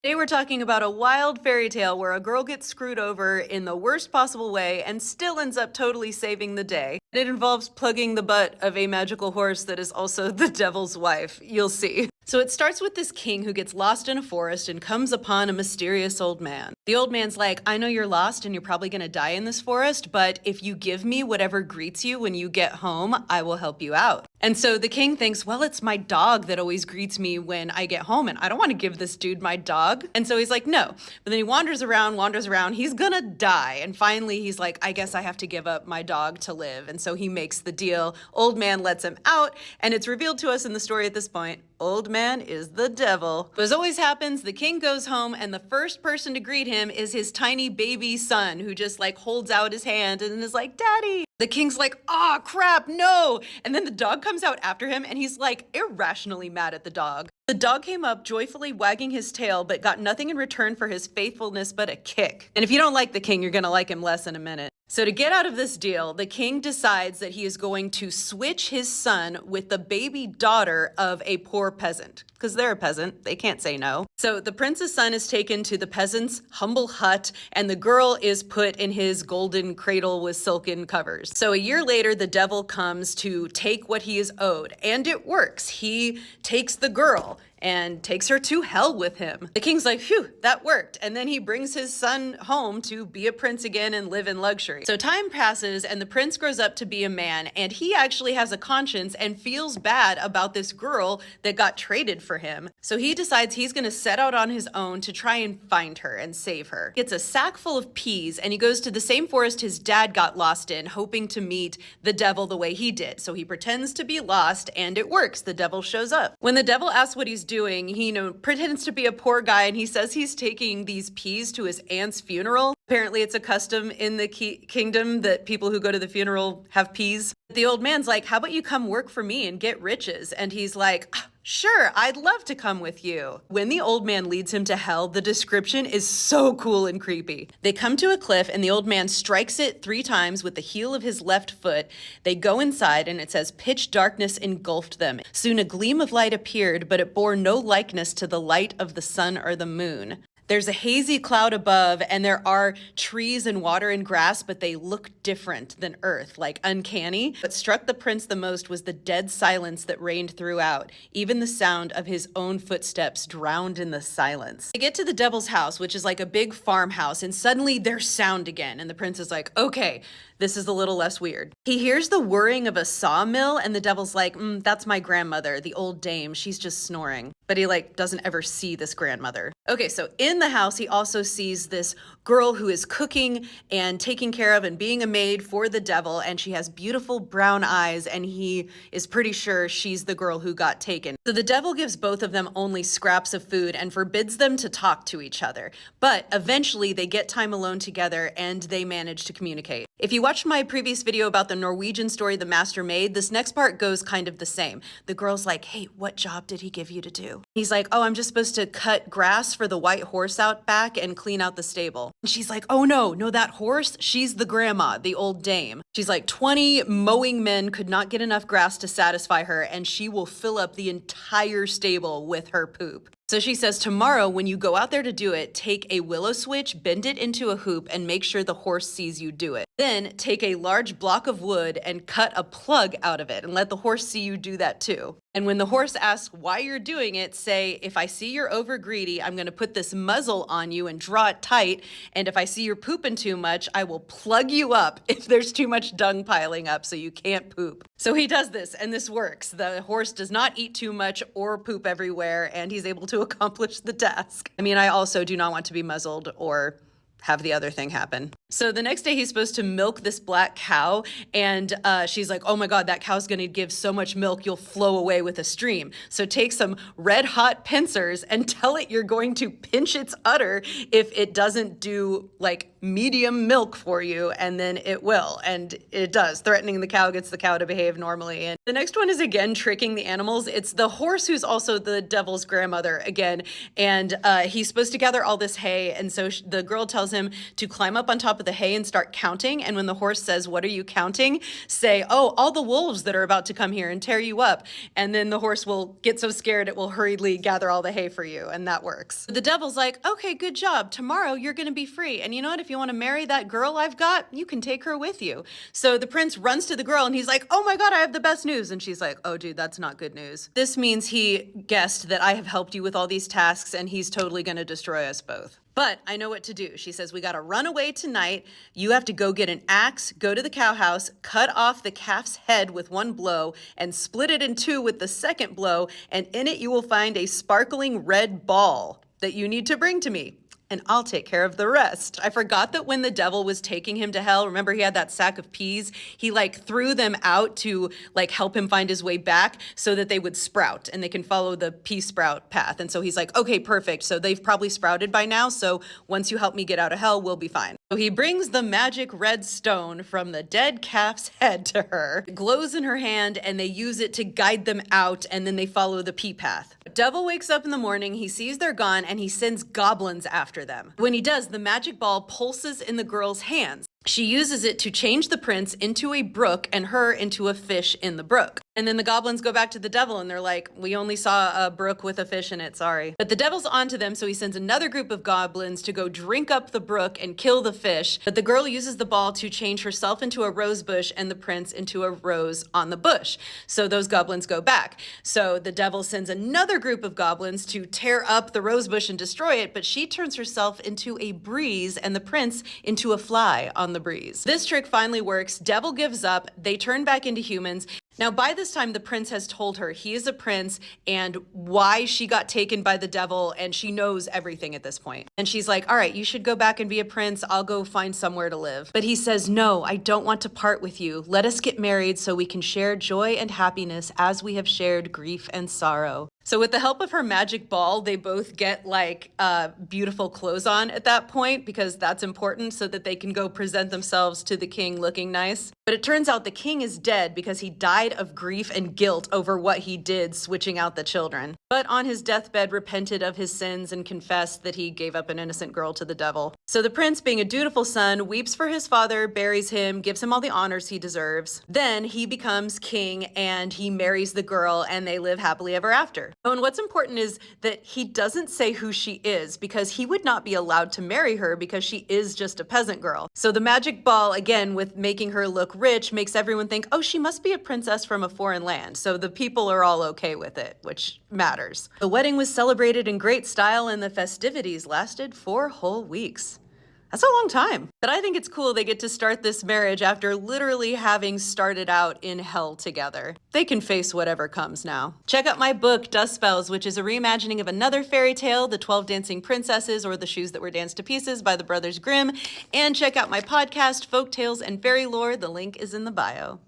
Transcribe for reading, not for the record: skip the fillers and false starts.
Today we're talking about a wild fairy tale where a girl gets screwed over in the worst possible way and still ends up totally saving the day. It involves plugging the butt of a magical horse that is also the devil's wife. You'll see. So it starts with this king who gets lost in a forest and comes upon a mysterious old man. The old man's like, I know you're lost and you're probably gonna die in this forest, but if you give me whatever greets you when you get home, I will help you out. And so the king thinks, well, it's my dog that always greets me when I get home, and I don't want to give this dude my dog. And so he's like, no. But then he wanders around, he's gonna die. And finally he's like, I guess I have to give up my dog to live. And so he makes the deal. Old man lets him out, and it's revealed to us in the story at this point, old man is the devil. As always happens, the king goes home, and the first person to greet him is his tiny baby son, who just like holds out his hand and is like, Daddy. The king's like, ah, crap, no. And then the dog comes out after him, and he's like irrationally mad at the dog. The dog came up joyfully wagging his tail, but got nothing in return for his faithfulness but a kick. And if you don't like the king, you're gonna like him less in a minute. So to get out of this deal, the king decides that he is going to switch his son with the baby daughter of a poor peasant. Because they're a peasant, they can't say no. So the prince's son is taken to the peasant's humble hut, and the girl is put in his golden cradle with silken covers. So a year later, the devil comes to take what he is owed, and it works. He takes the girl and takes her to hell with him. The king's like, phew, that worked. And then he brings his son home to be a prince again and live in luxury. So time passes, and the prince grows up to be a man, and he actually has a conscience and feels bad about this girl that got traded for him. So he decides he's gonna set out on his own to try and find her and save her. Gets a sack full of peas, and he goes to the same forest his dad got lost in, hoping to meet the devil the way he did. So he pretends to be lost, and it works. The devil shows up. When the devil asks what he's doing, he pretends to be a poor guy, and he says he's taking these peas to his aunt's funeral. Apparently it's a custom in the kingdom that people who go to the funeral have peas. The old man's like, how about you come work for me and get riches? And he's like, sure, I'd love to come with you. When the old man leads him to hell, the description is so cool and creepy. They come to a cliff, and the old man strikes it 3 times with the heel of his left foot. They go inside, and it says pitch darkness engulfed them. Soon a gleam of light appeared, but it bore no likeness to the light of the sun or the moon. There's a hazy cloud above, and there are trees and water and grass, but they look different than earth, like uncanny. What struck the prince the most was the dead silence that reigned throughout. Even the sound of his own footsteps drowned in the silence. They get to the devil's house, which is like a big farmhouse, and suddenly there's sound again, and the prince is like, okay, this is a little less weird. He hears the whirring of a sawmill, and the devil's like, that's my grandmother, the old dame, she's just snoring. But he doesn't ever see this grandmother. Okay, so in the house, he also sees this girl who is cooking and taking care of and being a maid for the devil, and she has beautiful brown eyes, and he is pretty sure she's the girl who got taken. So the devil gives both of them only scraps of food and forbids them to talk to each other. But eventually they get time alone together, and they manage to communicate. If you watched my previous video about the Norwegian story, The Master Maid, this next part goes kind of the same. The girl's like, hey, what job did he give you to do? He's like, oh, I'm just supposed to cut grass for the white horse out back and clean out the stable. And she's like, oh no, that horse, she's the grandma, the old dame. She's like, 20 mowing men could not get enough grass to satisfy her, and she will fill up the entire stable with her poop. So she says, tomorrow when you go out there to do it, take a willow switch, bend it into a hoop, and make sure the horse sees you do it. Then take a large block of wood and cut a plug out of it, and let the horse see you do that too. And when the horse asks why you're doing it, say, if I see you're over greedy, I'm gonna put this muzzle on you and draw it tight. And if I see you're pooping too much, I will plug you up if there's too much dung piling up so you can't poop. So he does this, and this works. The horse does not eat too much or poop everywhere, and he's able to accomplish the task. I mean, I also do not want to be muzzled or have the other thing happen. So the next day he's supposed to milk this black cow, and she's like, oh my God, that cow's gonna give so much milk you'll flow away with a stream. So take some red hot pincers and tell it you're going to pinch its udder if it doesn't do medium milk for you, and then it will. And it does. Threatening the cow gets the cow to behave normally. And the next one is again tricking the animals. It's the horse who's also the devil's grandmother again. And he's supposed to gather all this hay. And so the girl tells him to climb up on top of the hay and start counting. And when the horse says, "What are you counting?" say, "Oh, all the wolves that are about to come here and tear you up." And then the horse will get so scared it will hurriedly gather all the hay for you. And that works. The devil's like, "Okay, good job. Tomorrow you're going to be free. And you know what? If you want to marry that girl I've got, you can take her with you." So the prince runs to the girl and he's like, "Oh my God, I have the best news." And she's like, "Oh dude, that's not good news. This means he guessed that I have helped you with all these tasks and he's totally going to destroy us both. But I know what to do." She says, "We got to run away tonight. You have to go get an axe, go to the cow house, cut off the calf's head with one blow and split it in two with the second blow. And in it you will find a sparkling red ball that you need to bring to me. And I'll take care of the rest." I forgot that when the devil was taking him to hell, remember he had that sack of peas? He like threw them out to like help him find his way back so that they would sprout and they can follow the pea sprout path. And so he's like, "Okay, perfect. So they've probably sprouted by now. So once you help me get out of hell, we'll be fine." So he brings the magic red stone from the dead calf's head to her. It glows in her hand and they use it to guide them out and then they follow the pea path. Devil wakes up in the morning, he sees they're gone and he sends goblins after them. When he does, the magic ball pulses in the girl's hands. She uses it to change the prince into a brook and her into a fish in the brook. And then the goblins go back to the devil and they're like, "We only saw a brook with a fish in it, sorry." But the devil's onto them, so he sends another group of goblins to go drink up the brook and kill the fish. But the girl uses the ball to change herself into a rose bush and the prince into a rose on the bush. So those goblins go back. So the devil sends another group of goblins to tear up the rose bush and destroy it, but she turns herself into a breeze and the prince into a fly on the breeze. This trick finally works. Devil gives up. They turn back into humans. Now, by this time, the prince has told her he is a prince and why she got taken by the devil, and she knows everything at this point. And she's like, "All right, you should go back and be a prince. I'll go find somewhere to live." But he says, "No, I don't want to part with you. Let us get married so we can share joy and happiness as we have shared grief and sorrow." So with the help of her magic ball, they both get like beautiful clothes on at that point because that's important so that they can go present themselves to the king looking nice. But it turns out the king is dead because he died of grief and guilt over what he did switching out the children. But on his deathbed repented of his sins and confessed that he gave up an innocent girl to the devil. So the prince, being a dutiful son, weeps for his father, buries him, gives him all the honors he deserves. Then he becomes king and he marries the girl and they live happily ever after. Oh, and what's important is that he doesn't say who she is because he would not be allowed to marry her because she is just a peasant girl. So the magic ball, again, with making her look rich, makes everyone think, "Oh, she must be a princess from a foreign land." So the people are all okay with it, which matters. The wedding was celebrated in great style and the festivities lasted 4 whole weeks. That's a long time. But I think it's cool they get to start this marriage after literally having started out in hell together. They can face whatever comes now. Check out my book, Dust Spells, which is a reimagining of another fairy tale, The 12 Dancing Princesses or The Shoes That Were Danced to Pieces by the Brothers Grimm. And check out my podcast, Folk Tales and Fairy Lore. The link is in the bio.